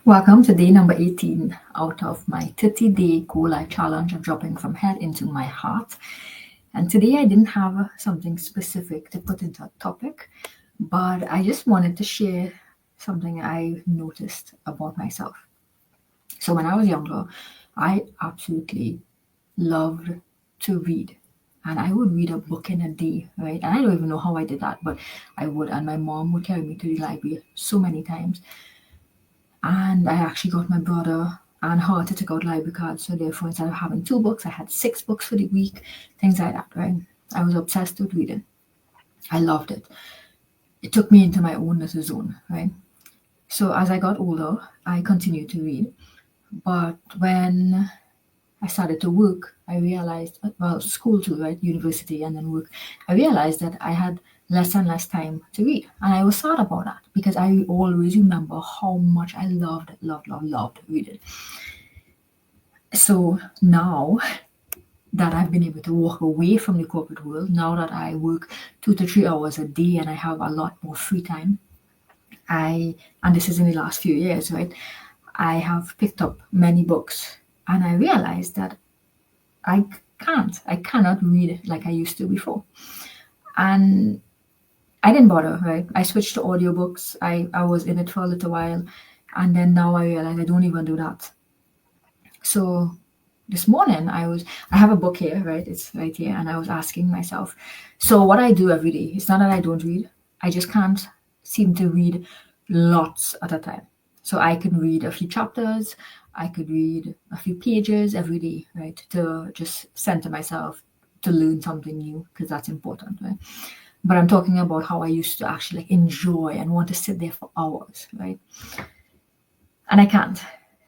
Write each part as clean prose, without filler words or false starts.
Welcome to day number 18 out of my 30-day Go Live challenge of dropping from head into my heart. And today I didn't have something specific to put into a topic, but I just wanted to share something I noticed about myself. So when I was younger, I absolutely loved to read. And I would read a book in a day, right? And I don't even know how I did that, but I would. And my mom would carry me to the library so many times. And I actually got my brother and her to take out library cards. So therefore, instead of having 2 books, I had 6 books for the week, things like that, right? I was obsessed with reading. I loved it. It took me into my own little zone, right? So as I got older, I continued to read. But when I started to work, I realized, well, school too, right? University and then work. I realized that I had less and less time to read. And I was sad about that because I always remember how much I loved reading. So now that I've been able to walk away from the corporate world, now that I work 2 to 3 hours a day and I have a lot more free time, and this is in the last few years, right? I have picked up many books and I realized that I cannot read like I used to before. And I didn't bother, right? I switched to audiobooks. I was in it for a little while. And then now I realize I don't even do that. So this morning I have a book here, right? It's right here. And I was asking myself, so what I do every day, it's not that I don't read. I just can't seem to read lots at a time. So I can read a few chapters, I could read a few pages every day, right? To just center myself to learn something new, because that's important, right? But I'm talking about how I used to actually like enjoy and want to sit there for hours, right? And I can't.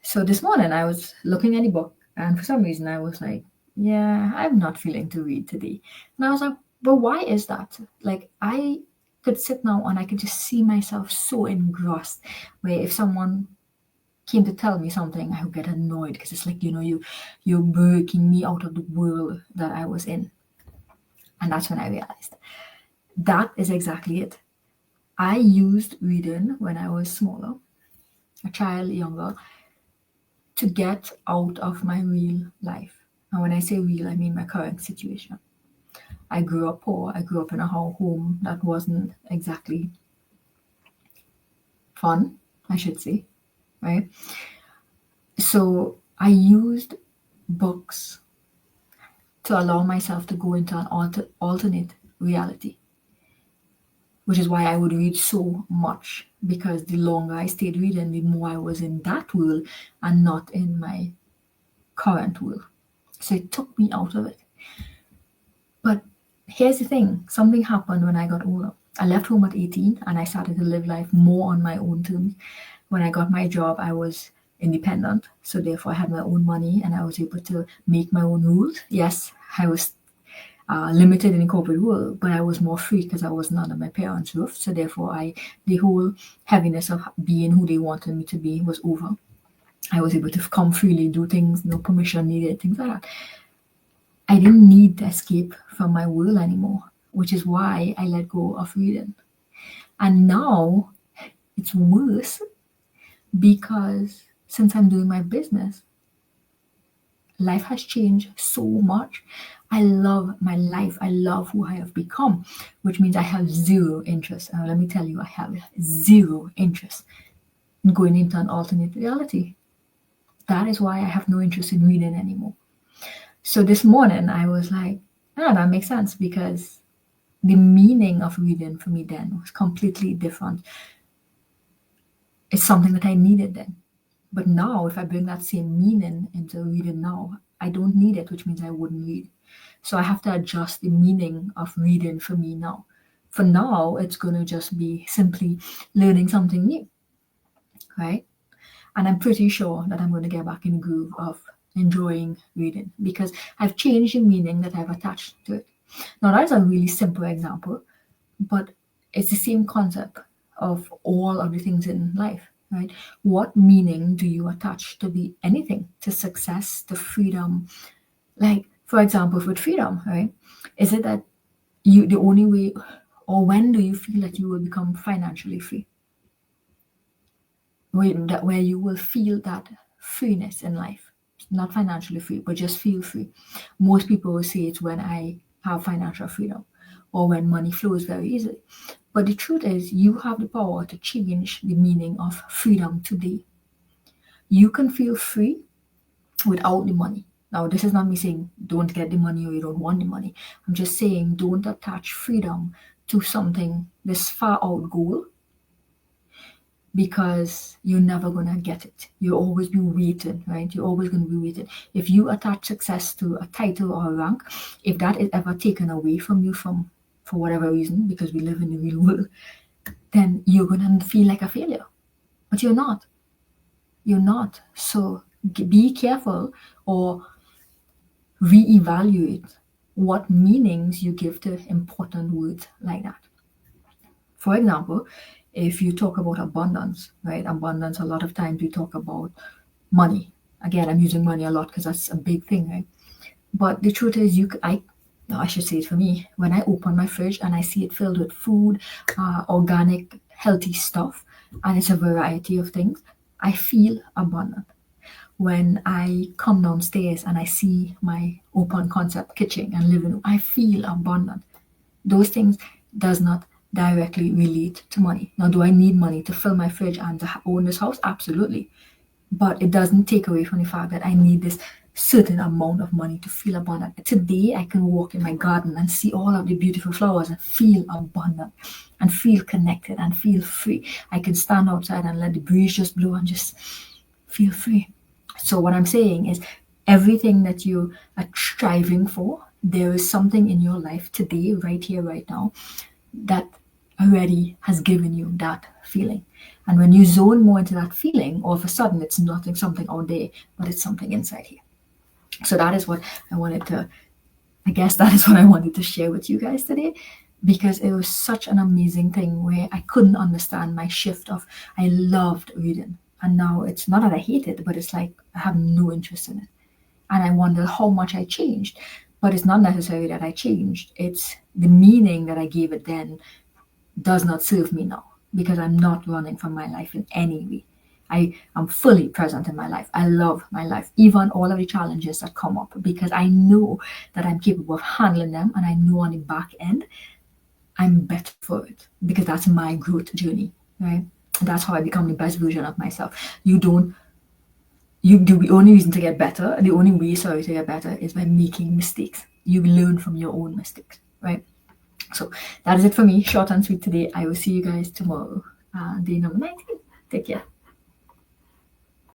So this morning I was looking at the book, and for some reason I was like, yeah, I'm not feeling to read today. And I was like, but why is that? Like, I could sit now and I could just see myself so engrossed, where if someone came to tell me something, I would get annoyed because it's like, you're breaking me out of the world that I was in. And that's when I realized that is exactly it. I used reading when I was smaller, a child younger, to get out of my real life. And when I say real, I mean my current situation. I grew up poor. I grew up in a home that wasn't exactly fun, I should say, right? So I used books to allow myself to go into an alternate reality, which is why I would read so much, because the longer I stayed reading, the more I was in that world and not in my current world. So it took me out of it. But here's the thing, something happened when I got older. I left home at 18 and I started to live life more on my own terms. When I got my job, I was independent. So therefore, I had my own money and I was able to make my own rules. Yes, I was limited in the corporate world, but I was more free because I wasn't under my parents' roof. So therefore, the whole heaviness of being who they wanted me to be was over. I was able to come freely, do things, no permission needed, things like that. I didn't need to escape from my world anymore, which is why I let go of reading. And now it's worse because since I'm doing my business, life has changed so much. I love my life. I love who I have become, which means I have zero interest. Let me tell you, I have zero interest in going into an alternate reality. That is why I have no interest in reading anymore. So this morning I was like, that makes sense, because the meaning of reading for me then was completely different. It's something that I needed then. But now, if I bring that same meaning into reading now, I don't need it, which means I wouldn't read. So I have to adjust the meaning of reading for me now. For now, it's going to just be simply learning something new, right? And I'm pretty sure that I'm going to get back in the groove of enjoying reading because I've changed the meaning that I've attached to it. Now, that's a really simple example, but it's the same concept of all of the things in life, right? What meaning do you attach to the anything, to success, to freedom? Like, for example, with freedom, right? Is it that the only way, or when do you feel that you will become financially free? where you will feel that freeness in life. Not financially free, but just feel free. Most people will say it's when I have financial freedom or when money flows very easily. But the truth is, you have the power to change the meaning of freedom today. You can feel free without the money. Now, this is not me saying don't get the money or you don't want the money. I'm just saying don't attach freedom to something, this far out goal, because you're never gonna get it. You'll always be waiting, right? You're always gonna be waiting. If you attach success to a title or a rank, if that is ever taken away from you for whatever reason, because we live in the real world, then you're gonna feel like a failure. But you're not. You're not. So be careful or reevaluate what meanings you give to important words like that. For example, if you talk about abundance, right? Abundance, a lot of times we talk about money. Again, I'm using money a lot because that's a big thing, right? But the truth is, I should say it for me, when I open my fridge and I see it filled with food, organic, healthy stuff, and it's a variety of things, I feel abundant. When I come downstairs and I see my open concept kitchen and living room, I feel abundant. Those things does not directly relate to money. Now, do I need money to fill my fridge and to own this house? Absolutely. But it doesn't take away from the fact that I need this certain amount of money to feel abundant. Today, I can walk in my garden and see all of the beautiful flowers and feel abundant and feel connected and feel free. I can stand outside and let the breeze just blow and just feel free. So what I'm saying is everything that you are striving for, there is something in your life today, right here, right now, that already has given you that feeling. And when you zone more into that feeling, all of a sudden it's nothing something out there, but it's something inside here. So that is what I guess that is what I wanted to share with you guys today, because it was such an amazing thing where I couldn't understand my shift of I loved reading. And now it's not that I hate it, but it's like I have no interest in it. And I wonder how much I changed. But it's not necessarily that I changed. It's the meaning that I gave it then does not serve me now because I'm not running from my life in any way. I am fully present in my life. I love my life, even all of the challenges that come up, because I know that I'm capable of handling them, and I know on the back end, I'm better for it because that's my growth journey, right? That's how I become the best version of myself. The only reason to get better, the only way, to get better is by making mistakes. You learn from your own mistakes, right? So that is it for me. Short and sweet today. I will see you guys tomorrow. Day number 19. Take care.